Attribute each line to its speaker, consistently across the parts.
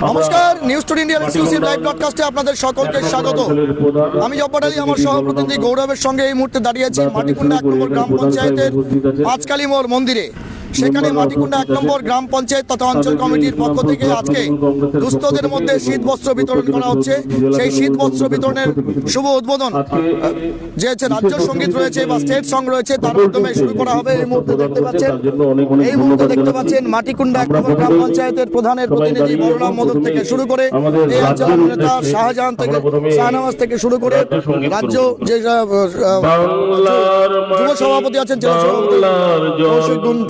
Speaker 1: নমস্কার, news today ইন্ডিয়ার exclusive live ব্রডকাস্টে আপনাদের সকলকে স্বাগত। আমি জব্বার আলী, আমার সহপ্রতিনিধি গৌরবের সঙ্গে এই মুহূর্তে দাঁড়িয়ে আছি মাটিকুন্ডা 1 নম্বর গ্রাম পঞ্চায়েতের পাঁচকালী মোড় মন্দিরে। সেখানে মাটিকুন্ডা 1 নম্বর গ্রাম পঞ্চায়েত তথা অঞ্চল কমিটির পক্ষ থেকে আজকে দুস্থদের মধ্যে শীত বস্ত্র বিতরণ করা হচ্ছে। সেই শীত বস্ত্র বিতরণের শুভ উদ্বোধন যে হচ্ছে রাজ্য সঙ্গীত রয়েছে বা স্টেট সং রয়েছে তার মাধ্যমে শুরু করা হবে। এই মুহূর্তে দেখতে পাচ্ছেন মাটিকুন্ডা 1 নম্বর গ্রাম পঞ্চায়েতের প্রধানের প্রতিনিধি বলরাম মোদক থেকে শুরু করে এই অঞ্চলের নেতা শাহজাহান থেকে শাহনওয়াজ থেকে শুরু করে রাজ্য যে যুব সভাপতি আছেন জেলা সভাপতি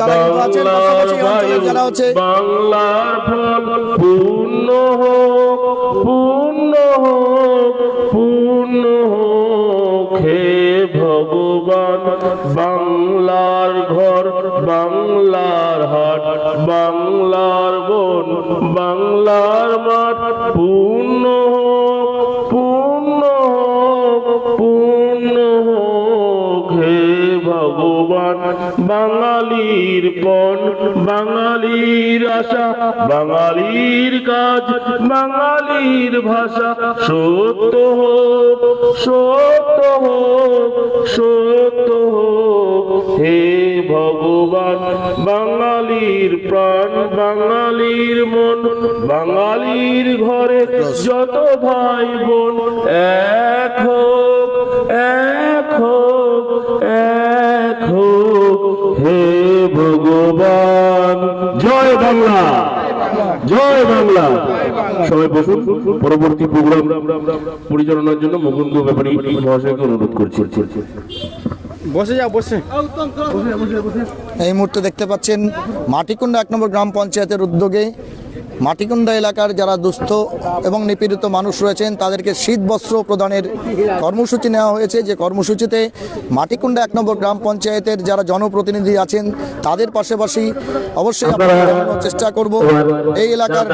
Speaker 1: তারা আছেন, পাশাপাশি অঞ্চলের যারা হচ্ছে
Speaker 2: বাংলার ফল পূর্ণ হোক, পূর্ণ হোক, পূর্ণ হোক হে ভগবান। বাংলার ঘর, বাংলার হাট, বাংলার বন, বাংলার মাঠ পূর্ণ হোক, পূর্ণ হোক, পূর্ণ হোক হে ভগবান। বাঙালির পণ, বাঙালির আশা, বাঙালির কাজ, বাঙালির ভাষা সত্য হোক, সত্য হোক, সত্য হোক হে ভগবান। বাঙালির প্রাণ, বাঙালির মন, বাঙালির ঘরে যত ভাই বোন এক হোক, এক হোক, এক হোক হে ভগবান। জয় বাংলা, জয় বাংলা। সবাই বসুন। পরবর্তী প্রোগ্রাম পরিচালনার জন্য মুকুন্দ ব্যাপারী মহাশয়কে অনুরোধ করছি।
Speaker 3: বসে যাও, বসে।
Speaker 1: এই মুহূর্তে দেখতে পাচ্ছেন মাটিকুন্ডা 1 নম্বর গ্রাম পঞ্চায়েতের উদ্যোগে মাটিকুন্ডা এলাকার যারা দুস্থ এবং নিপীড়িত মানুষ রয়েছেন তাদেরকে শীত বস্ত্র প্রদানের কর্মসূচি নেওয়া হয়েছে। যে কর্মসূচিতে মাটিকুন্ডা 1 নম্বর গ্রাম পঞ্চায়েতের যারা জনপ্রতিনিধি আছেন তাদের পাশাপাশি অবশ্যই আমরা জানানোর চেষ্টা করব এই এলাকার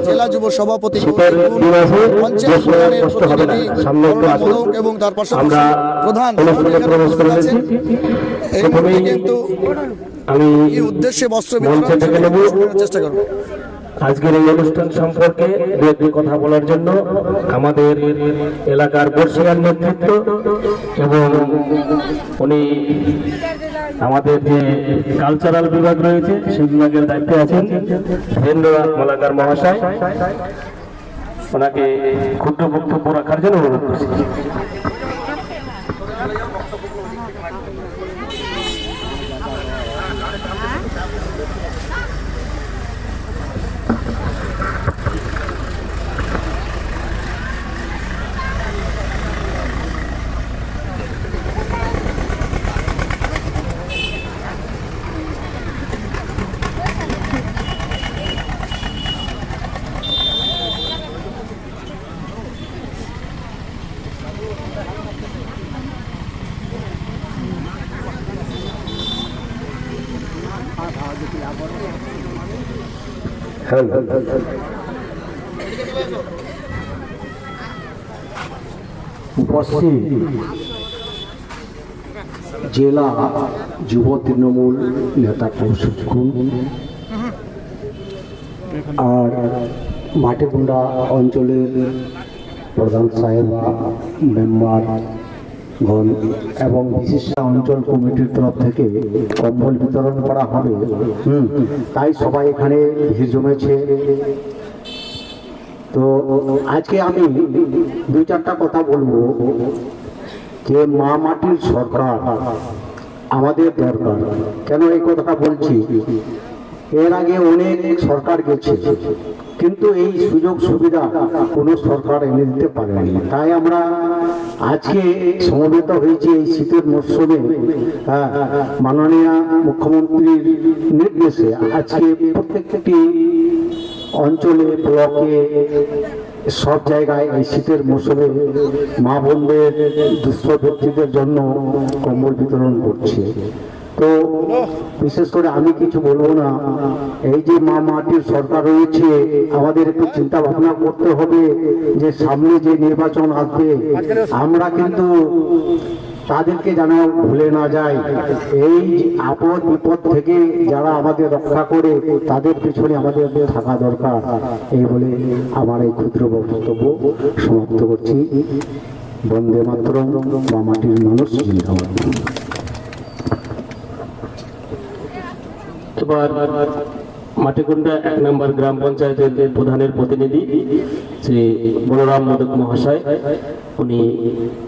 Speaker 1: জেলা যুব সভাপতি পঞ্চায়েত প্রধানের প্রতিনিধি এবং তার পাশাপাশি প্রধান কিন্তু এই উদ্দেশ্যে বস্ত্র বিতরণের চেষ্টা করব।
Speaker 2: আজকের এই অনুষ্ঠান সম্পর্কে দু কথা বলার জন্য আমাদের এলাকার বর্ষিয়ার নেতৃত্ব এবং উনি আমাদের যে কালচারাল বিভাগ রয়েছে সেই বিভাগের দায়িত্বে আছেন ধীরেন্দ্রনাথ মালাকার মহাশয়, ওনাকে ক্ষুদ্র বক্তব্য রাখার জন্য অনুরোধ করছি।
Speaker 4: উপস্থিত জেলা যুব তৃণমূল নেতা কৌশিক আর মাটিকুন্ডা অঞ্চলের প্রধান সাহেবা, মেম্বার গণ এবং বিশিষ্ট অঞ্চল কমিটির তরফ থেকে কম্বল বিতরণ করা হবে। তাই সবাই এখানে ভিড় জমেছে। তো আজকে আমি 2-4টা কথা বলবো যে মা মাটির সরকার আমাদের দরকার। কেন এই কথাটা বলছি? এর আগে অনেক সরকার গেছে কিন্তু এই সুযোগ সুবিধা কোনো সরকার এনে দিতে পারেনি। তাই আমরা আজকে সমবেত হয়েছি এই শীতের মরশুমে মাননীয় মুখ্যমন্ত্রীর নির্দেশে আজকে প্রত্যেকটি অঞ্চলে, ব্লকে, সব জায়গায় এই শীতের মৌসুমে মা বোনদের দুস্থ ব্যক্তিদের জন্য কম্বল বিতরণ করছে। তো বিশেষ করে আমি কিছু বলবো না। এই যে মা মাটির সরকার রয়েছে, আমাদের একটু চিন্তা ভাবনা করতে হবে যে সামনে যে নির্বাচন আসবে আমরা কিন্তু তাদেরকে যেন ভুলে না যায়। এই আপদ বিপদ থেকে যারা আমাদের রক্ষা করে তাদের পিছনে আমাদের থাকা দরকার। এই বলে আমার এই ক্ষুদ্র বক্তব্য সমাপ্ত করছি। বন্দে মাতরম, মা মাটির মানুষ জিন্দাবাদ।
Speaker 2: এবার মাটিকুন্ডা 1 নম্বর গ্রাম পঞ্চায়েতের প্রধানের প্রতিনিধি শ্রী বলরাম মোদক মহাশয়, উনি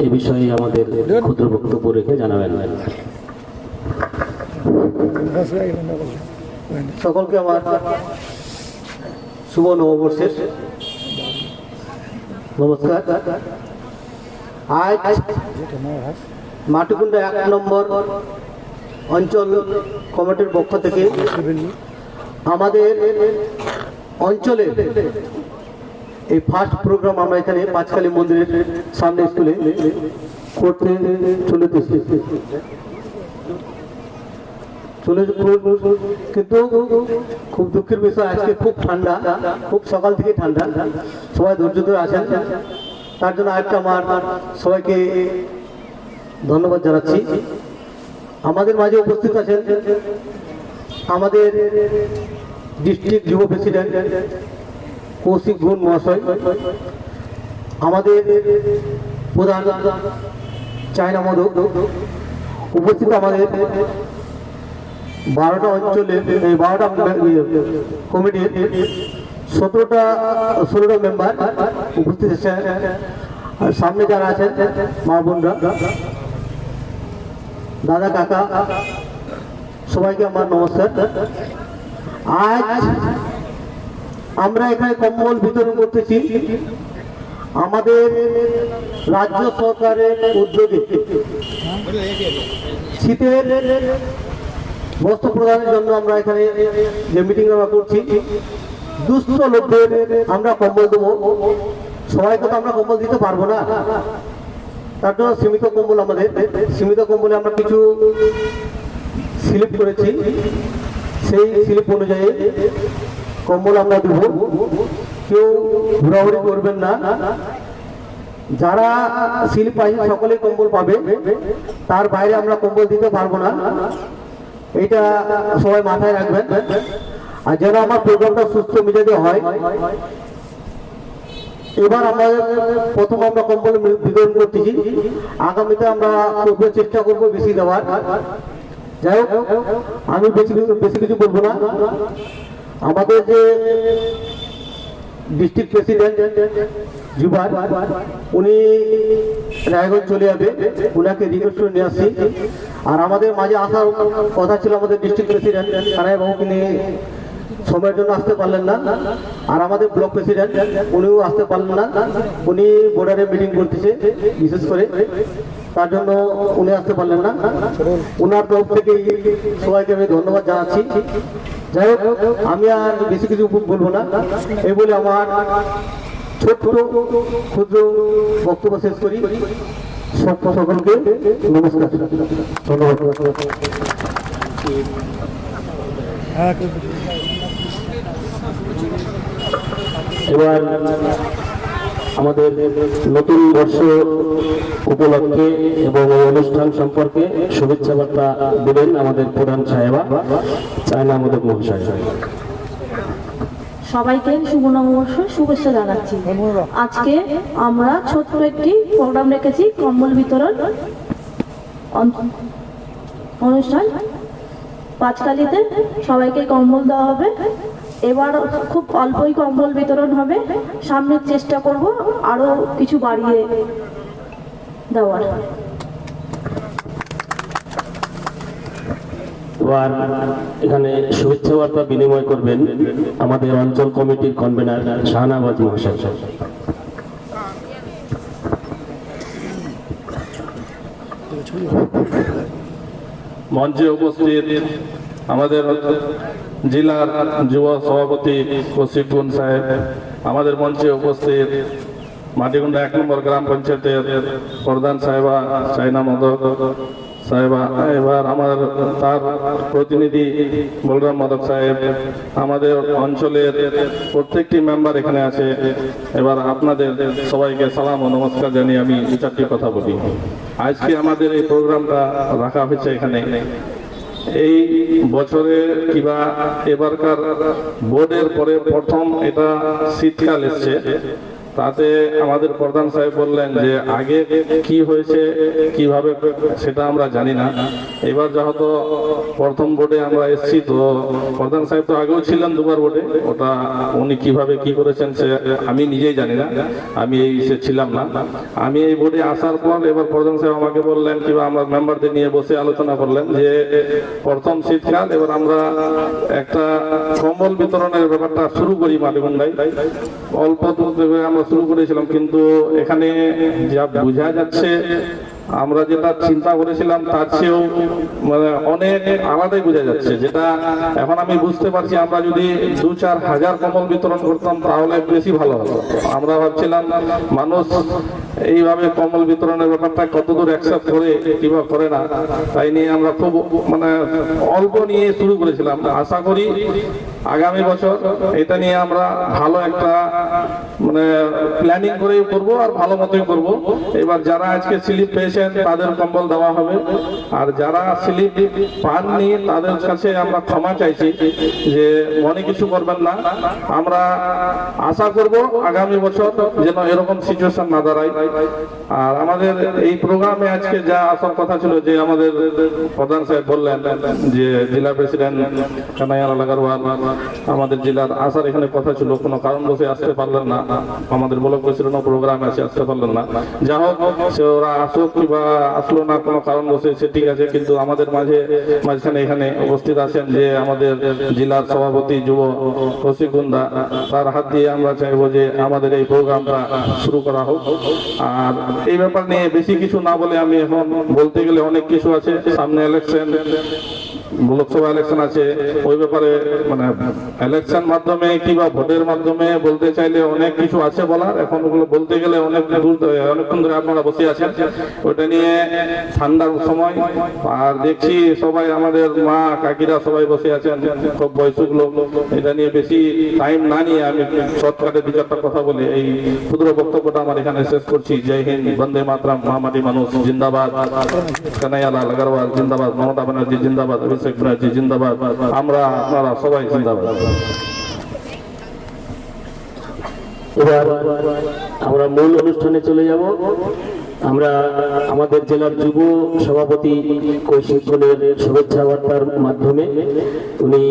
Speaker 2: এ বিষয়ে আমাদের ক্ষুদ্র বক্তব্য রেখে জানাবেন।
Speaker 5: সকলকে আমার শুভ নববর্ষের নমস্কার। আজ মাটিকুন্ডা 1 নম্বর অঞ্চল কমিটির পক্ষ থেকে আমাদের অঞ্চলে এই ফার্স্ট প্রোগ্রাম আমরা এখানে পাঁচকালী মন্দিরের সামনে স্কুলে করতে চলেছি। কিন্তু খুব দুঃখের বিষয়, আজকে খুব ঠান্ডা, খুব সকাল থেকে ঠান্ডা, সবাই ধৈর্য ধরে আছেন, তার জন্য আজকে আমার সবাইকে ধন্যবাদ জানাচ্ছি। আমাদের মাঝে উপস্থিত আছেন আমাদের ডিস্ট্রিক্ট যুব প্রেসিডেন্ট কৌশিক গুণ মহাশয়, আমাদের প্রধান চায়না মদক উপস্থিত, আমাদের 12টা অঞ্চলে 12টা কমিটির 16টা মেম্বার উপস্থিত আছেন। আর সামনে যারা আছেন মা বোনরা, দাদা কাকা, সবাইকে আমার নমস্কার। আজ আমরা এখানে কম্বল বিতরণ করতেছি আমাদের রাজ্য সরকারের উদ্যোগে। শীতের বস্ত্র প্রদানের জন্য আমরা এখানে যে মিটিং আমরা করছি, দুস্থ লোকদের আমরা কম্বল দেবো। সবাইকে তো আমরা কম্বল দিতে পারবো না, তার জন্য সীমিত কম্বল, আমাদের সীমিত কম্বলে আমরা কিছু স্লিপ করেছি, সেই স্লিপ অনুযায়ী কম্বল আমরা দেব। কেউ ঘোরাঘুরি করবেন না, যারা স্লিপ পাই সকলেই কম্বল পাবে, তার বাইরে আমরা কম্বল দিতে পারবো না, এটা সবাই মাথায় রাখবেন। আর যেন আমার প্রোগ্রামটা সুস্থ মেজাজে হয়। এবার আমরা প্রথম আমরা কম্বল বিতরণ করতেছি, আগামীতে আমরা চেষ্টা করবো বেশি দেওয়ার। যাই হোক, আমি বেশি কিছু বলবো না। আমাদের যে ডিস্ট্রিক্ট প্রেসিডেন্ট যুবার, উনি রায়গঞ্জ চলে যাবে, উনাকে রিকোয়েস্ট করে নিয়ে আসছি। আর আমাদের মাঝে আসার কথা ছিল আমাদের ডিস্ট্রিক্ট প্রেসিডেন্ট কানাই বাবুকে নিয়ে, সময়ের জন্য আসতে পারলেন না। আর আমাদের ব্লক প্রেসিডেন্ট উনিও আসতে পারলেন না, উনি বোর্ডারে মিটিং করতেছে বিশেষ করে, তার জন্য উনি আসতে পারলেন না। ওনার তরফ থেকে সবাইকে আমি ধন্যবাদ জানাচ্ছি। যাই হোক, আমি আর বেশি কিছু বলবো না, এই বলে আমার ছোট্ট ক্ষুদ্র বক্তব্য শেষ করি। সকলকে নমস্কার, ধন্যবাদ।
Speaker 2: এবার আমাদের নতুন বর্ষ উপলক্ষে এবং এই অনুষ্ঠান সম্পর্কে শুভেচ্ছা বার্তা দেবেন আমাদের প্রধান সাহেবা চায়না মোদক মহাশয়।
Speaker 6: সবাইকে শুভ নববর্ষ শুভেচ্ছা জানাচ্ছি। আজকে আমরা ছোট্ট একটি প্রোগ্রাম রেখেছি, কম্বল বিতরণ অনুষ্ঠান। পাঁচকালীতে সবাইকে কম্বল দেওয়া হবে। এবার খুব অল্পই কম্বল বিতরণ হবে, সামনে চেষ্টা করব আরো কিছু বাড়িয়ে দেওয়ার।
Speaker 2: এবার এখানে শুভেচ্ছা বার্তা বিনিময় করবেন আমাদের অঞ্চল কমিটির কনভেনার শাহনাবাজ মহাশয়।
Speaker 7: মঞ্চে উপস্থিত আমাদের জেলার যুব সভাপতি কৌশিক গুণ সাহেব, আমাদের মঞ্চে উপস্থিত মাটিকুন্ডা 1 নম্বর গ্রাম পঞ্চায়েতের প্রধান সাহেবা চায়না মদক, সাহেব, এবার আমার তার প্রতিনিধি বলরাম মাধব সাহেব, আমাদের অঞ্চলের প্রত্যেকটি মেম্বার এখানে আছে। এবার আপনাদের সবাইকে সালাম ও নমস্কার জানিয়ে আমি দু চারটি কথা বলি। আজকে আমাদের এই প্রোগ্রামটা রাখা হয়েছে এখানে এই বছরে কিবা এবারকার বোর্ডের পরে প্রথম এটা শীতকাল এসছে, তাতে আমাদের প্রধান সাহেব বললেন যে আগে কি হয়েছে কিভাবে সেটা আমরা জানি না। এবার যেহেতু প্রথম বোর্ডে আমরা এসেছি, তো প্রধান সাহেব তো আগেও ছিলেন দুবার বোর্ডে, ওটা উনি কিভাবে কি করেছেন সে আমি নিজেই জানি না, আমি এই সে ছিলাম না। আমি এই বোর্ডে আসার পর এবার প্রধান সাহেব আমাকে বললেন কিংবা আমরা মেম্বারদের নিয়ে বসে আলোচনা করলেন যে প্রথম শীতকাল, এবার আমরা একটা কম্বল বিতরণের ব্যাপারটা শুরু করি মাটিগুন্ডায়। অল্প দূর থেকে আমরা শুরু করেছিলাম, কিন্তু এখানে যা বোঝা যাচ্ছে আমরা যেটা চিন্তা করেছিলাম তার চেয়েও মানে অনেক আলাদাই বোঝা যাচ্ছে। যেটা এখন আমি বুঝতে পারছি, আমরা যদি 2-4 হাজার কম্বল বিতরণ করতাম তাহলে বেশি ভালো হতো। আমরা ভাবছিলাম মানুষ এইভাবে কম্বল বিতরণের ব্যাপারটা কতদূর অ্যাকসেপ্ট করে কিংবা করে না, তাই নিয়ে আমরা খুব মানে অল্প নিয়ে শুরু করেছিলাম। আশা করি আগামী বছর এটা নিয়ে আমরা ভালো একটা মানে প্ল্যানিং করে করব আর ভালো মতোই করব। এবার যারা আজকে স্লিপ পেয়েছেন তাদের কম্বল দেওয়া হবে, আর যারা স্লিপ পাননি তাদের কাছে আমরা ক্ষমা চাইছি যে মনে কিছু করবেন না। আমরা আশা করব আগামী বছর যেন এরকম সিচুয়েশন না দাঁড়ায়। আর আমাদের এই প্রোগ্রামে আজকে যা আসার কথা ছিল, যে আমাদের প্রধান সাহেব বললেন যে জেলা প্রেসিডেন্ট কানাইয়ালাল আগরওয়াল আমাদের জেলার আসার এখানে কথা ছিল, কোনো কারণবশে আসতে পারলেন না। আমাদের ব্লক প্রেসিডেন্ট প্রোগ্রামে আসতে পারলেন না। যা হোক, সে ওরা আসুক বা আসলো না কোনো কারণবশে সে ঠিক আছে, কিন্তু আমাদের মাঝখানে এখানে উপস্থিত আছেন যে আমাদের জেলার সভাপতি যুব প্রশিক্ষণদা, তার হাত দিয়ে আমরা চাইবো যে আমাদের এই প্রোগ্রামটা শুরু করা হোক। আর এই ব্যাপার নিয়ে বেশি কিছু না বলে, আমি এখন বলতে গেলে অনেক কিছু আছে, সামনে ইলেকশন, লোকসভা ইলেকশন আছে, ওই ব্যাপারে মানে ইলেকশন মাধ্যমে কিংবা ভোটের মাধ্যমে বলতে চাইলে অনেক কিছু আছে বলার। এখন ওগুলো বলতে গেলে অনেকক্ষণ ধরে আপনারা বসে আছেন, ওটা নিয়ে ঠান্ডার সময়। আর দেখছি সবাই আমাদের মা কাকিরা সবাই বসে আছেন, খুব বয়স্ক লোক। এটা নিয়ে বেশি টাইম না নিয়ে আমি শর্টকাটে 2-4টা কথা বলে এই ক্ষুদ্র বক্তব্যটা আমার এখানে শেষ করছি। জয় হিন্দ, বন্দে মাতরম, মা মাটি মানুষ জিন্দাবাদ, কানাইয়ালাল আগরওয়াল জিন্দাবাদ, মমতা ব্যানার্জি জিন্দাবাদ, অভিষেক ব্যানার্জি জিন্দাবাদ, আমরা আপনারা সবাই জিন্দাবাদ।
Speaker 2: এবার আমরা মূল অনুষ্ঠানে চলে যাব। আমরা আমাদের জেলার যুব সভাপতি কৌশিকনের শুভেচ্ছা বার্তার মাধ্যমে উনি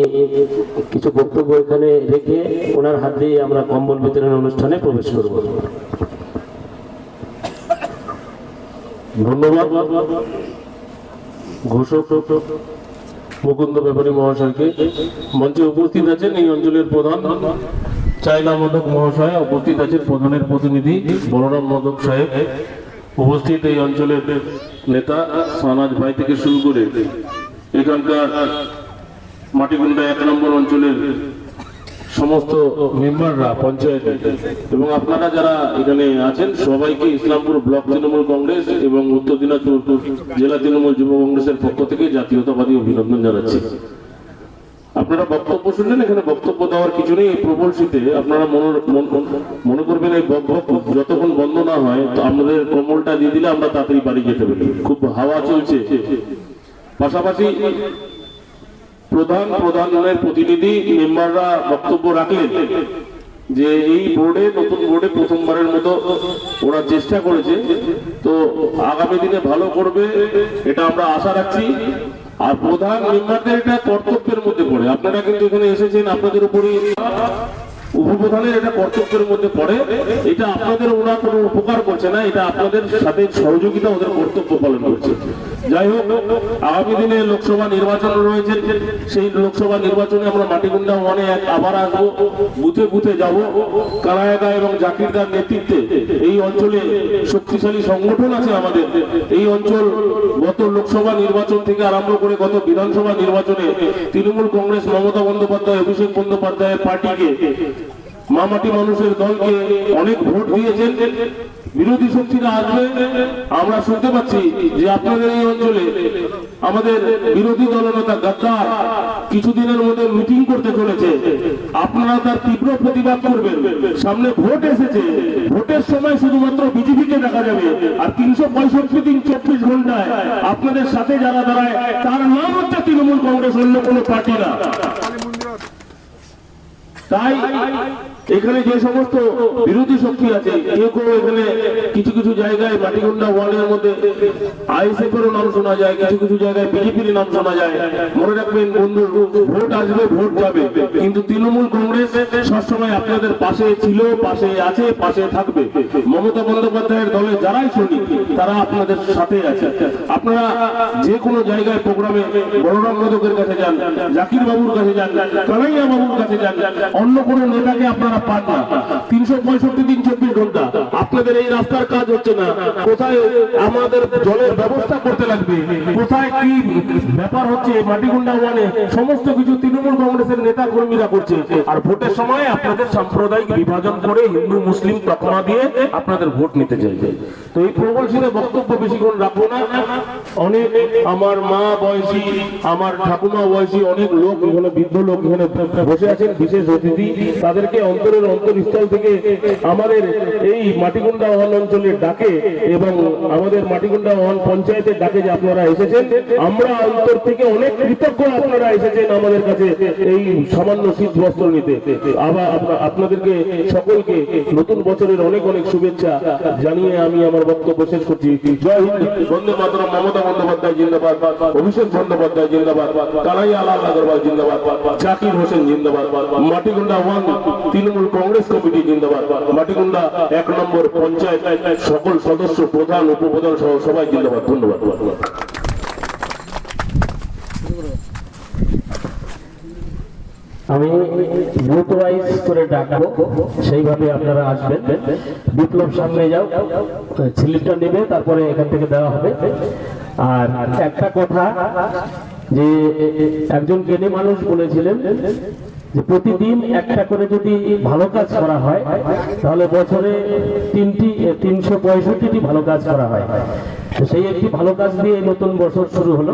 Speaker 2: কিছু বক্তব্য এখানে রেখে ওনার হাত দিয়ে আমরা কম্বল বিতরণ অনুষ্ঠানে প্রবেশ করব।
Speaker 8: ধন্যবাদ ঘোষক মুকুন্দ ব্যাপারী মহাশয়কে। মঞ্চে উপস্থিত আছেন এই অঞ্চলের প্রধান চায়না মদক মহাশয়, উপস্থিত আছেন প্রধানের প্রতিনিধি বলরাম মদক সাহেব, উপস্থিত এই অঞ্চলের নেতা সানাজ ভাই থেকে শুরু করে এখানকার মাটিগুন্ডা 1 নম্বর অঞ্চলের সমস্ত মেম্বাররা, পঞ্চায়েত এবং আপনারা যারা এখানে আছেন সবাইকে ইসলামপুর ব্লক তৃণমূল কংগ্রেস এবং উত্তর দিনাজপুর জেলা তৃণমূল যুব কংগ্রেসের পক্ষ থেকে জাতীয়তাবাদী অভিনন্দন জানাচ্ছি। আপনারা বক্তব্য শুনলেন, এখানে বক্তব্য দেওয়ার কিছু নেই। প্রবল শীতে আপনারা মনে করবেন এই বক যতক্ষণ বন্ধ না হয় তো আমাদের কম্বলটা দিয়ে দিলে আমরা তাড়াতাড়ি বাড়ি যেতে পারি। খুব হাওয়া চলছে। পাশাপাশি প্রধানের প্রতিনিধি মেম্বাররা বক্তব্য রাখলেন যে এই বোর্ডে, নতুন বোর্ডে প্রথমবারের মতো ওরা চেষ্টা করেছে, তো আগামী দিনে ভালো করবে এটা আমরা আশা রাখছি। আর প্রধান মেম্বারদের এটা কর্তব্যের মধ্যে পড়ে। আপনারা কিন্তু এখানে এসেছেন, আপনাদের উপরে উপপ্রধানের এটা কর্তব্যের মধ্যে পড়ে। এটা আপনাদের ওরা কোনো উপকার করছে না, এটা আপনাদের সাথে সহযোগিতা ওদের কর্তব্য পালন করছে। যাই হোক, আগামী দিনে লোকসভা নির্বাচন রয়েছে, সেই লোকসভা নির্বাচনে আমরা মাটিগুন্ডা 1-এ আবার আসবো, বুথে বুথে যাব। কানাইয়াদা এবং জাকিরদার নেতৃত্বে এই অঞ্চলে শক্তিশালী সংগঠন আছে আমাদের। এই অঞ্চল গত লোকসভা নির্বাচন থেকে আরম্ভ করে গত বিধানসভা নির্বাচনে তৃণমূল কংগ্রেস মমতা বন্দ্যোপাধ্যায়, অভিষেক বন্দ্যোপাধ্যায়ের পার্টিকে মামাটি মানুষের দলকে অনেক ভোট দিয়েছেন। বিরোধী শক্তিরা আসবে, আমরা শুনতে পাচ্ছি যে আপনাদের এই অঞ্চলে আমাদের বিরোধী দলনেতা গাদ্দার কিছুদিনের মধ্যে মিটিং করতে চলেছে। আপনারা তার তীব্র প্রতিবাদ করবেন। সামনে ভোট এসেছে, ভোটের সময় শুধুমাত্র বিজেপিকে দেখা যাবে, আর 365 দিন 24 ঘন্টায় আপনাদের সাথে যারা দাঁড়ায় তার নাম হচ্ছে তৃণমূল কংগ্রেস, অন্য কোনো পার্টি না। তাই এখানে যে সমস্ত বিরোধী শক্তি আছে, কেউ কেউ এখানে কিছু কিছু জায়গায় মাটিগুন্ডা ওয়ার্ডের মধ্যে আইএসএফ এর নাম শোনা যায়, কিছু কিছু জায়গায় বিজেপির নাম শোনা যায়। মনে রাখবেন বন্ধু, ভোট আসবে ভোট যাবে, কিন্তু তৃণমূল কংগ্রেস সবসময় আপনাদের পাশে ছিল, পাশে আছে, পাশে থাকবে। মমতা বন্দ্যোপাধ্যায়ের দলে যারাই শুনি তারা আপনাদের সাথে আছে। আপনারা যে কোনো জায়গায় প্রোগ্রামে বলরাম মোদকের কাছে যান, জাকির বাবুর কাছে যান, কানাইয়া বাবুর কাছে যান, অন্য কোনো নেতাকে আপনারা পান না। 365 দিন 24 ঘন্টা আপনাদের এই রাস্তার কাজ হচ্ছে না, কোথায় আমাদের জলের ব্যবস্থা করতে লাগবে, কোথায় কি ব্যাপার হচ্ছে মাটিগুন্ডা ওয়ানে, সমস্ত কিছু তৃণমূল কংগ্রেসের নেতা কর্মীরা করছে। আর ভোটের সময় আপনাদের সাম্প্রদায়িক বিভাজন করে হিন্দু মুসলিম তকমা দিয়ে আপনাদের ভোট নিতে চাইবে। তো এই প্রবলশীল বক্তব্য বেশিক্ষণ রাখবো না। অনেক আমার মা বয়সী, আমার ঠাকুমা বয়সী অনেক লোক এখানে, বৃদ্ধ লোক এখানে বসে আছেন, বিশেষ অতিথি। তাদেরকে অন্তরের অন্তরস্থল থেকে আমাদের এই মাটিগুন্ডা ওয়ান অঞ্চলের ডাকে এবং আমাদের মাটিগুন্ডা ওয়ান পঞ্চায়েতের ডাকে যে আপনারা এসেছেন, আমরা অন্তর থেকে অনেক কৃতজ্ঞ আপনারা এসেছেন আমাদের কাছে এই সামান্য শীত বস্ত্র নিতে। আবার আপনাদেরকে সকলকে নতুন বছরের অনেক অনেক শুভেচ্ছা জানিয়ে আমি আমার বক্তব্য শেষ করছি। জয় হিন্দ, বন্দে মাতরম। মমতা বন্দ্যোপাধ্যায় জিন্দাবাদ, অভিষেক বন্দ্যোপাধ্যায় জিন্দাবাদ, কানাইয়া লাল আগরওয়াল জিন্দাবাদ, জাকির হোসেন জিন্দাবাদ, মাটিগুন্ডা ওয়ান তৃণমূল কংগ্রেস কমিটি জিন্দাবাদ, মাটিগুন্ডা 1 নম্বর পঞ্চায়েত সকল সদস্য, প্রধান, উপপ্রধান সহ সবাই জিন্দাবাদ। ধন্যবাদ।
Speaker 2: আমি বুথ ওয়াইজ করে ডাকবো, সেইভাবে আপনারা আসবেন। বিপ্লব সামনে যাও, স্লিপটা নেবে, তারপরে এখান থেকে দেওয়া হবে। আর একটা কথা, যে একজন জ্ঞানী মানুষ বলেছিলেন যে প্রতিদিন একটা করে যদি ভালো কাজ করা হয় তাহলে বছরে 365টি ভালো কাজ করা হয়। তো সেই একটি ভালো কাজ দিয়ে নতুন বছর শুরু হলো।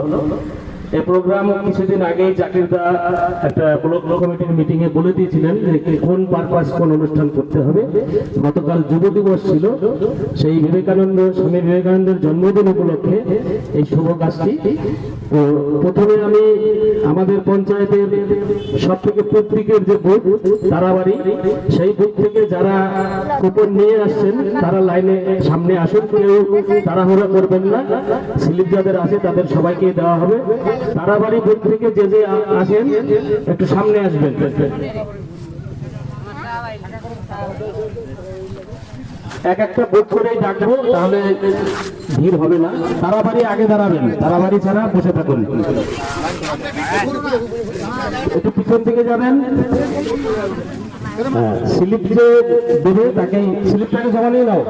Speaker 2: এই প্রোগ্রাম কিছুদিন আগেই জাকিরদা একটা ব্লক কমিটির মিটিং এ বলে দিয়েছিলেন যে কোন পারপাস কোন অনুষ্ঠান করতে হবে। গতকাল যুব দিবস ছিল, সেই স্বামী বিবেকানন্দের জন্মদিন উপলক্ষে এই শুভ কাজটি। তো প্রথমে আমি আমাদের পঞ্চায়েতের সব থেকে পূর্ব দিকের যে বুথ তারাবাড়ি, সেই বুথ থেকে যারা কুপন নিয়ে আসছেন তারা লাইনে সামনে আসুন, কেউ তাড়াহুড়া করবেন না। স্লিপ যাদের আছে তাদের সবাইকে দেওয়া হবে। তারাবাড়ি বুথ থেকে যে যে আসেন একটু সামনে আসবেন। এক একটা বুথ করেই ডাকবো, তাহলে ভিড় হবে না। তারাবাড়ি আগে দাঁড়াবেন, তারাবাড়ি ছাড়া বসে থাকুন। একটু পিছন থেকে যাবেন। স্লিপ যে দেবে তাকে স্লিপটাকে জমা নিয়ে নাও।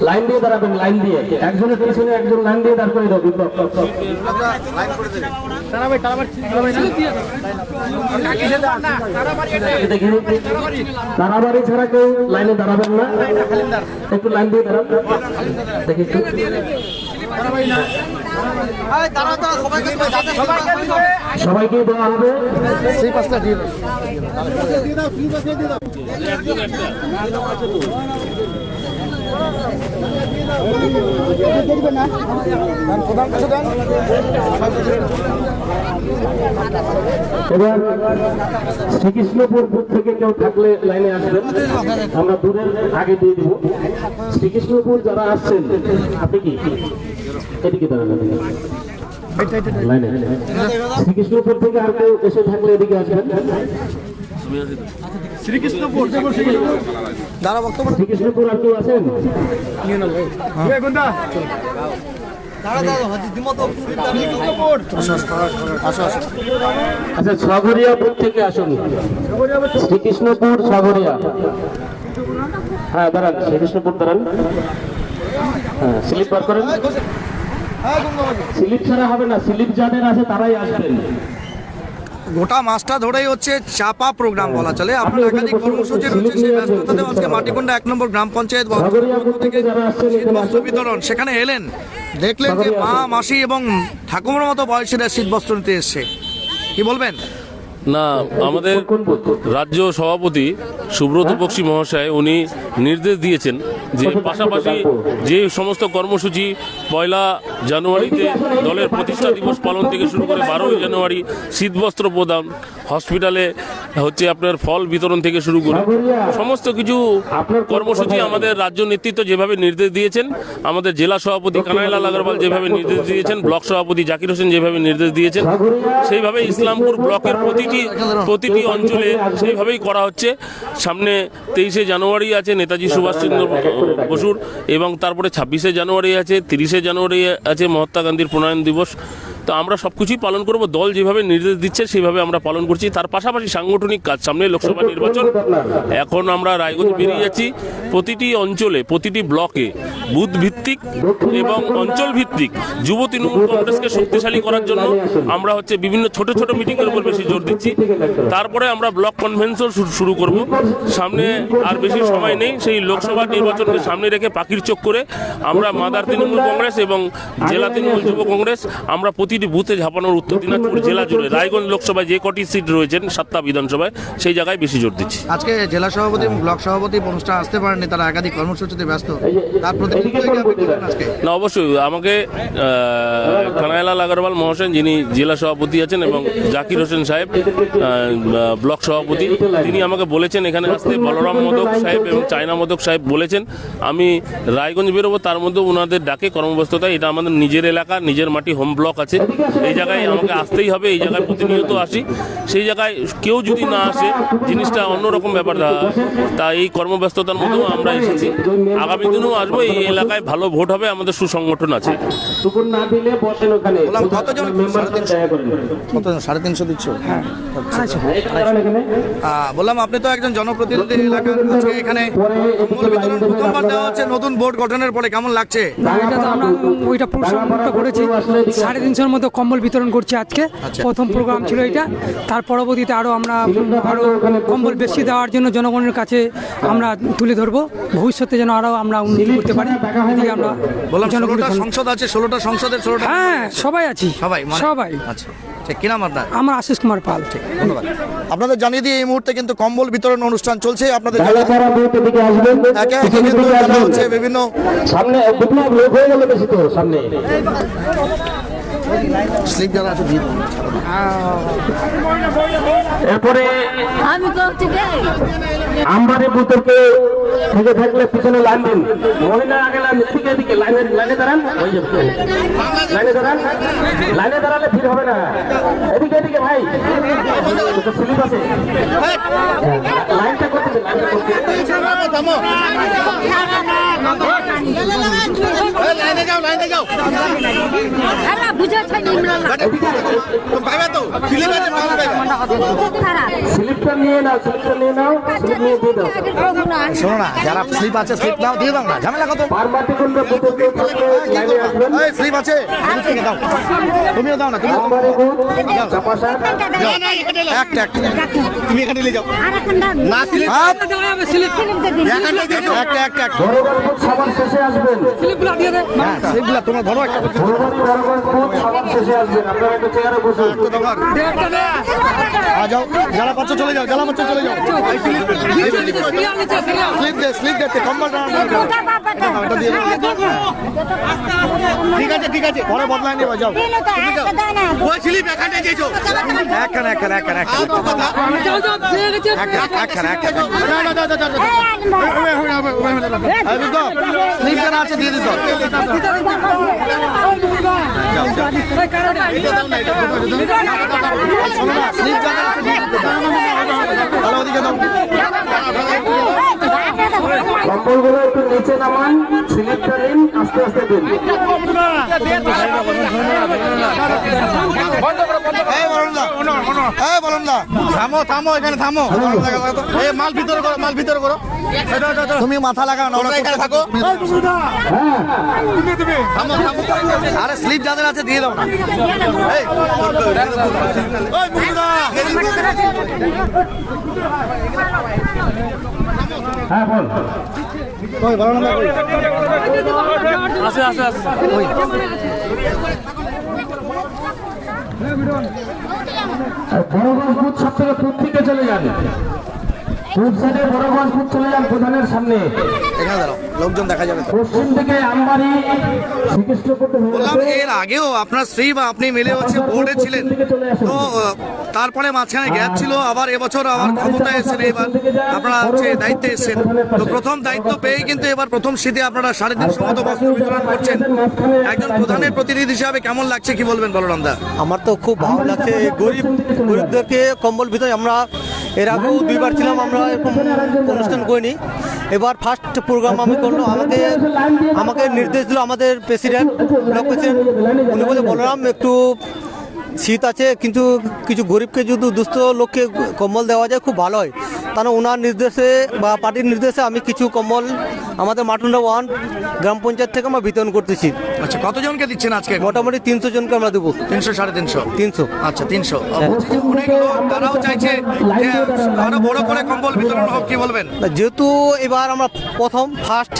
Speaker 2: লাইন দিয়ে দাঁড়াবেন, লাইন দিয়ে একজনের পিছনে একজন লাইন দিয়ে দাঁড় করে দাও। তারাবাড়ি ছাড়া কেউ লাইনে দাঁড়াবেন না, একটু লাইন দিয়ে দাঁড়ান। দেখি একটু সবাইকে দেওয়া হবে। সেই পাঁচটা দিয়ে এবার শ্রীকৃষ্ণপুর বুথ থেকে কেউ থাকলে লাইনে আসবেন, আমরা দূরের আগে দিয়ে দিব। শ্রীকৃষ্ণপুর যারা আসছেন, আপনি কি এদিকে দাঁড়ান, লাইনে শ্রীকৃষ্ণপুর থেকে আর কেউ এসে থাকলে এদিকে আসবেন। শ্রীকৃষ্ণপুর আর কেউ আছেন? আচ্ছা, ছগরিয়া বুথ থেকে আসুন। শ্রীকৃষ্ণপুর ছগরিয়া, হ্যাঁ দাঁড়ান, শ্রীকৃষ্ণপুর দাঁড়ান। হ্যাঁ, স্লিপ বার করেন।
Speaker 1: হ্যাঁ, গুমনাবাজি।
Speaker 2: স্লিপ ছাড়া হবে না, স্লিপ যাদের আছে তারাই আসবেন।
Speaker 1: গোটা মাসটা ধরেই হচ্ছে চাপা প্রোগ্রাম বলা চলে। আপনার একাধিক কর্মসূচি রয়েছে, সেই ব্যস্ততাতে আজকে মাটিকুন্ডা 1 নম্বর গ্রাম পঞ্চায়েত থেকে শীতবস্ত্র বিতরণ সেখানে এলেন, দেখলেন যে মা মাসি এবং ঠাকুমার মতো বয়সীরা শীতবস্ত্র নিতে এসছে, কি বলবেন?
Speaker 8: না, আমাদের রাজ্য সভাপতি সুব্রত বক্সী মহাশয় উনি নির্দেশ দিয়েছেন যে পাশাপাশি যে সমস্ত কর্মসূচি 1 জানুয়ারিতে দলের প্রতিষ্ঠা দিবস পালন থেকে শুরু করে 12 জানুয়ারি শীতবস্ত্র প্রদান, হসপিটালে হচ্ছে আপনার ফল বিতরণ থেকে শুরু করে সমস্ত কিছু কর্মসূচি আমাদের রাজ্য নেতৃত্ব যেভাবে নির্দেশ দিয়েছেন, আমাদের জেলা সভাপতি কানাইলাল আগরওয়াল যেভাবে নির্দেশ দিয়েছেন, ব্লক সভাপতি জাকির হোসেন যেভাবে নির্দেশ দিয়েছেন, সেইভাবে ইসলামপুর ব্লকের প্রতিটি অঞ্চলে সেইভাবেই করা হচ্ছে। সামনে 23শে জানুয়ারি আছে নেতাজি সুভাষচন্দ্র বসুর, এবং তারপরে 26শে জানুয়ারি আছে, 30শে জানুয়ারি আছে মহাত্মা গান্ধীর প্রণয়ন দিবস। তো আমরা সব কিছুই পালন করব, দল যেভাবে নির্দেশ দিচ্ছে সেইভাবে আমরা পালন করছি। তার পাশাপাশি সাংগঠনিক কাজ, সামনে লোকসভা নির্বাচন, এখন আমরা রায়গঞ্জ বেরিয়ে যাচ্ছি। প্রতিটি অঞ্চলে প্রতিটি ব্লকে বুথ ভিত্তিক এবং অঞ্চল ভিত্তিক যুব তৃণমূল কংগ্রেসকে শক্তিশালী করার জন্য আমরা হচ্ছে বিভিন্ন ছোট ছোট মিটিংয়ের উপর বেশি জোর দিচ্ছি। তারপরে আমরা ব্লক কনভেনশন শুরু করব। সামনে আর বেশি সময় নেই, সেই লোকসভা নির্বাচনকে সামনে রেখে পাখির চোখ করে আমরা মাদার তৃণমূল কংগ্রেস এবং জেলা তৃণমূল যুব কংগ্রেস আমরা প্রতিটি বুথে ঝাঁপানোর উত্তর দিনাজপুর জেলা জুড়ে রায়গঞ্জ লোকসভায় যে কটি সিট রয়েছেন 7টা বিধানসভায় সেই জায়গায় বেশি জোর দিচ্ছি।
Speaker 1: আজকে জেলা সভাপতি এবং ব্লক সভাপতি অনুষ্ঠান আসতে পারেননি, তারা একাধিক কর্মসূচিতে ব্যস্ত, তার প্রতি আজকে
Speaker 8: না, অবশ্যই আমাকে কানাইলাল আগরওয়াল মহাশয় যিনি জেলা সভাপতি আছেন এবং জাকির হোসেন সাহেব ব্লক সভাপতি, তিনি আমাকে বলেছেন এখানে আসতে। বলরাম মোদক সাহেব এবং চায়না মোদক সাহেব বলেছেন আমি রায়গঞ্জ বেরোবো, তার মধ্যে ওনাদের ডাকে কর্মব্যস্ততা। এটা আমাদের নিজের এলাকা, নিজের মাটি, হোম ব্লক আছে, এই জায়গায় আমাকে আসতেই হবে। এই জায়গায় প্রতিনিয়ত আসি, সেই জায়গায় কেউ যদি না আসে জিনিসটা অন্যরকম ব্যাপার। তা এই কর্মব্যস্ততার মধ্যেও আমরা এসেছি, আগামী দিনেও আসবো। এই এলাকায় ভালো ভোট হবে, আমাদের সুসংগঠন আছে।
Speaker 2: না দিলে বসেন ওখানে।
Speaker 1: কতজন? 350 দিচ্ছ? বললাম আপনি তো একজন জনপ্রতিনিধি এলাকার, আজকে এখানে কম্বল বিতরণ প্রথমবার দেওয়া হচ্ছে নতুন বোর্ড গঠনের পরে, কেমন লাগছে?
Speaker 9: এটা তো আমরা ওইটা পুরস্কার করেছি, 350-র মতো কম্বল বিতরণ করছি আজকে। প্রথম প্রোগ্রাম ছিল এটা, তার পরবর্তীতে আরো কম্বল বেশি দেওয়ার জন্য জনগণের কাছে আমরা তুলে ধরবো, ভবিষ্যতে যেন আরো আমরা উন্নতি করতে পারি। আমরা
Speaker 1: বললাম 16টা সংসদ আছে, 16টা সংসদের 16টা।
Speaker 9: হ্যাঁ, সবাই আছি, সবাই।
Speaker 1: আচ্ছা, ঠিক, কি নাম আপনার?
Speaker 9: আমার আশিস কুমার পাল।
Speaker 1: ধন্যবাদ। আপনাদের জানিয়ে দিয়ে এই মুহূর্তে কিন্তু কম্বল বিতরণ অনুষ্ঠান চলছে। আপনাদের একে একে কিন্তু জানা হচ্ছে বিভিন্ন
Speaker 2: সামনে বিপ্লব লোক হয়ে গেল বেশি, তো সামনে
Speaker 1: স্লিপ যারা আছে দিয়ে দেবো।
Speaker 2: এরপরে আমবাড়ি বুথকে থেকে থাকলে পিছনে লাইন দিন, মহিলা আগে লাইন, এদিকে এদিকে লাইনে দাঁড়ান, লাইনে দাঁড়ান, লাইনে দাঁড়ালে ভিড় হবে না। এদিকে এদিকে ভাই, স্লিপ আছে, লাইনটা করতেছে, লাইনটা করতেছে। স্লিপটা নিয়ে নাও, স্লিপটা নিয়ে নাও, স্লিপ নিয়ে দিয়ে দাও।
Speaker 1: শোনো না, যারা স্লিপ আছে স্লিপ নাও, দিয়ে দাও না, ঝামেলা কত?
Speaker 2: পারমাটিকুন্ড বুথকে লাইনে আসবেন।
Speaker 1: এই স্লিপ আছে, স্লিপ থেকে দাও, তুমিও দাও না, তুমি
Speaker 2: আমবাড়ি বুথ চাপাসা
Speaker 1: একটা তুমি এখানে নিয়ে যাও না, স্লিপ একটা
Speaker 2: বড়গড় বুথ সবার শেষে আসবেন।
Speaker 1: হ্যাঁ, স্লিপগুলো তোমরা ধরো একটা।
Speaker 2: বড়গড় বুথ সবার শেষে আসবেন, আপনারা একটা চেয়ারে বসুন।
Speaker 1: যাও, যারা পাচ্ছ চলে যাও, যারা পাচ্ছ চলে যাও। স্লিপ দেখতে কম্বলটা এটা দিয়ে ঠিক আছে, পরে বদলাই নেবা, যাও। স্লিপ যারা আছে দিয়ে দিত। স্লিপ যারা আছে দিয়ে দিত। ভালো ওদিকে দাও।
Speaker 2: কম্বলগুলো একটু নিচে নামান, স্লিপটা নিন, আস্তে আস্তে দিন।
Speaker 1: এই বরুণ দা, হ্যাঁ বলুন না,
Speaker 3: থামো থামো এখানে থামো। এই মাল ভিতরে করো, মাল ভিতরে করো।
Speaker 1: তুমি মাথা লাগাও না, ওরা
Speaker 3: এখানে থাকো। থামো থামো।
Speaker 1: আরে স্লিপ যাদের আছে দিয়ে দাও না। এই,
Speaker 2: হ্যাঁ বল। বড়গঞ্জ বুথ সব থেকে পূর্ব দিকে চলে যান, পূর্ব সাইডে বড়গঞ্জ বুথ চলে যান প্রধানের সামনে।
Speaker 1: এখানে দাঁড়াও, লোকজন দেখা যাবে তো।
Speaker 2: পশ্চিম দিকে আমবাড়ি শ্রীকৃষ্ণপুর
Speaker 1: বললাম এর আগেও আপনার স্ত্রী বা আপনি মিলে হচ্ছে বোর্ডে ছিলেন, তো তারপরে মাঝখানে গ্যাপ ছিল, আবার এবছর আবার ক্ষমতায় এসেছেন, এবার আপনারা হচ্ছে দায়িত্বে এসেছেন। তো প্রথম দায়িত্ব পেয়ে কিন্তু এবার প্রথম শীতে আপনারা 350 মতো বস্ত্র বিতরণ করছেন। একজন প্রধানের প্রতিনিধি হিসাবে কেমন লাগছে কি বলবেন বলরাম দা?
Speaker 5: আমার তো খুব ভালো লাগছে। গরিবদেরকে কম্বল ভিতরে আমরা এর আগেও 2বার ছিলাম, আমরা এরকম অনুষ্ঠান করিনি। এবার ফার্স্ট প্রোগ্রাম আমি করলো, আমাকে নির্দেশ দিল আমাদের প্রেসিডেন্ট, ব্লক প্রেসিডেন্ট। উনি বলে বলরাম একটু শীত আছে, কিন্তু কিছু গরিবকে যদি দুস্থ লোককে কম্বল দেওয়া যায় খুব ভালো হয়। কারণ ওনার নির্দেশে বা পার্টির নির্দেশে আমি কিছু কম্বল আমাদের মাটুন্ডা 1 গ্রাম পঞ্চায়েত থেকে আমরা বিতরণ করতেছি।
Speaker 1: আচ্ছা, কতজনকে দিচ্ছেন আজকে?
Speaker 5: মোটামুটি 300 জনকে আমরা দেবো।
Speaker 1: 300 350?
Speaker 5: 300।
Speaker 1: আচ্ছা 300। অনেক লোক তারাও চাইছে যে আরো বড় করে কম্বল বিতরণ হোক, কি বলবেন?
Speaker 5: যেহেতু এবার আমরা ফার্স্ট,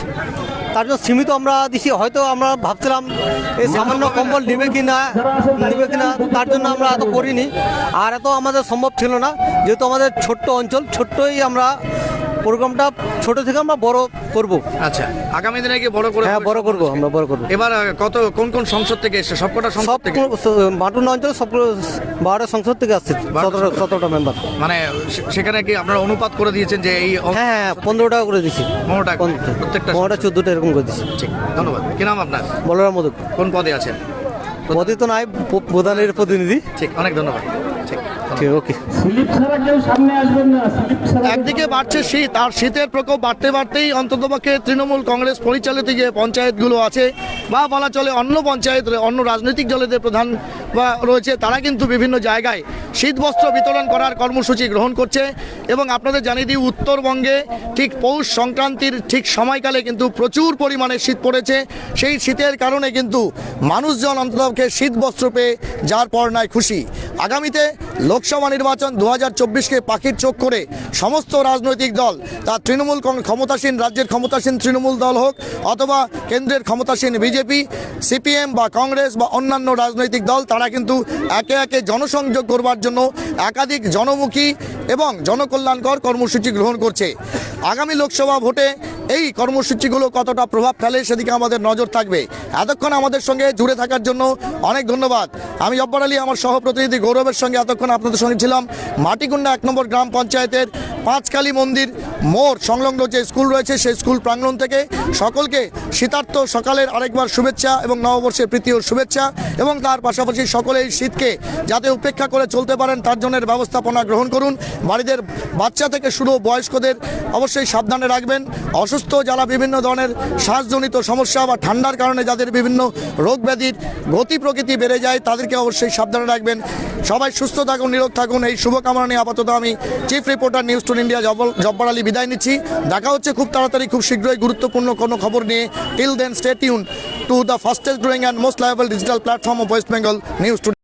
Speaker 5: তার জন্য সীমিত আমরা দিছি। হয়তো আমরা ভাবছিলাম এই সামান্য কম্বল নেবে কিনা, তার জন্য আমরা এত করিনি, আর এত আমাদের সম্ভব ছিল না। যেহেতু আমাদের ছোট্ট অঞ্চল, ছোট্টই আমরা প্রোগ্রামটা ছোট থেকে আমরা বড় করব।
Speaker 1: আচ্ছা, আগামী দিনে কি বড় করে?
Speaker 5: হ্যাঁ, বড় করব, আমরা বড় করব।
Speaker 1: এবার কোন কোন সংসদ থেকে এসে? সবকটা সংসদ থেকে?
Speaker 5: মাটুন্ডা অঞ্চল সব 12টা সংসদ থেকে আসছে, 17টা মেম্বার।
Speaker 1: মানে সেখানে কি আপনারা অনুপাত করে দিয়েছেন যে এই?
Speaker 5: হ্যাঁ, 15 টাকা করে দিচ্ছি।
Speaker 1: 15 টাকা প্রত্যেকটা?
Speaker 5: 15টা 14টা এরকম করে দিচ্ছি।
Speaker 1: ঠিক, ধন্যবাদ। কি নাম আপনার?
Speaker 5: বলরাম মোদক।
Speaker 1: কোন পদে আছেন?
Speaker 5: পদে তো নাই, প্রধানের প্রতিনিধি।
Speaker 1: ঠিক, অনেক ধন্যবাদ। ঠিক,
Speaker 5: ঠিক, ওকে।
Speaker 2: স্লিপ ছাড়া কেউ সামনে আসবেন না, স্লিপ ছাড়া।
Speaker 1: একদিকে বাড়ছে শীত, আর শীতের প্রকোপ বাড়তেই অন্ততপক্ষে তৃণমূল কংগ্রেস পরিচালিত যে পঞ্চায়েতগুলো আছে বা বলা চলে অন্য পঞ্চায়েত, অন্য রাজনৈতিক দলের প্রধান বা রয়েছে, তারা কিন্তু বিভিন্ন জায়গায় শীত বস্ত্র বিতরণ করার কর্মসূচি গ্রহণ করছে। এবং আপনাদের জানিয়ে দিই, উত্তরবঙ্গে ঠিক পৌষ সংক্রান্তির ঠিক সময়কালে কিন্তু প্রচুর পরিমাণে শীত পড়েছে। সেই শীতের কারণে কিন্তু মানুষজন অন্ততপক্ষে শীত বস্ত্র পেয়ে যার পর নাই খুশি। আগামীতে লোকসভা নির্বাচন 2024কে পাখির চোখ করে সমস্ত রাজনৈতিক দল, তা তৃণমূল ক্ষমতাসীন রাজ্যের ক্ষমতাসীন তৃণমূল দল হোক অথবা কেন্দ্রের ক্ষমতাসীন বিজেপি, সিপিএম বা কংগ্রেস বা অন্যান্য রাজনৈতিক দল, তারা কিন্তু একে একে জনসংযোগ করবার জন্য একাধিক জনমুখী এবং জনকল্যাণকর কর্মসূচি গ্রহণ করছে। আগামী লোকসভা ভোটে এই কর্মসূচিগুলো কতটা প্রভাব ফেলে সেদিকে আমাদের নজর থাকবে। এতক্ষণ আমাদের সঙ্গে জুড়ে থাকার জন্য অনেক ধন্যবাদ। আমি জব্বার আলী, আমার সহপ্রতিনিধি গৌরবের সঙ্গে এতক্ষণ আপনাদের সঙ্গে ছিলাম মাটিকুন্ডা 1 নম্বর গ্রাম পঞ্চায়েতের পাঁচকালী মন্দির মোড় সংলগ্ন যে স্কুল রয়েছে সেই স্কুল প্রাঙ্গণ থেকে। সকলকে শীতার্থ সকালের আরেকবার শুভেচ্ছা এবং নববর্ষের প্রীতি ও শুভেচ্ছা, এবং তার পাশাপাশি সকলে এই শীতকে যাতে উপেক্ষা করে চলতে পারেন তার জন্য ব্যবস্থাপনা গ্রহণ করুন। বাড়িদের বাচ্চা থেকে শুরু বয়স্কদের অবশ্যই সাবধানে রাখবেন। অসুস্থ যারা বিভিন্ন ধরনের শ্বাসজনিত সমস্যা বা ঠান্ডার কারণে যাদের বিভিন্ন রোগ ব্যাধির গতি প্রকৃতি বেড়ে যায় তাদেরকে অবশ্যই সাবধানে রাখবেন। সবাই সুস্থ থাকুন, নিরোগ থাকুন, এই শুভকামনা নিয়ে আপাতত আমি chief reporter news 2 India Jabbar Ali বিদায় নিচ্ছি। দেখা হচ্ছে খুব তাড়াতাড়ি, খুব শীঘ্রই গুরুত্বপূর্ণ কোনো খবর নিয়ে। Till then stay tuned to the fastest growing and most liable digital platform of West Bengal, news 2।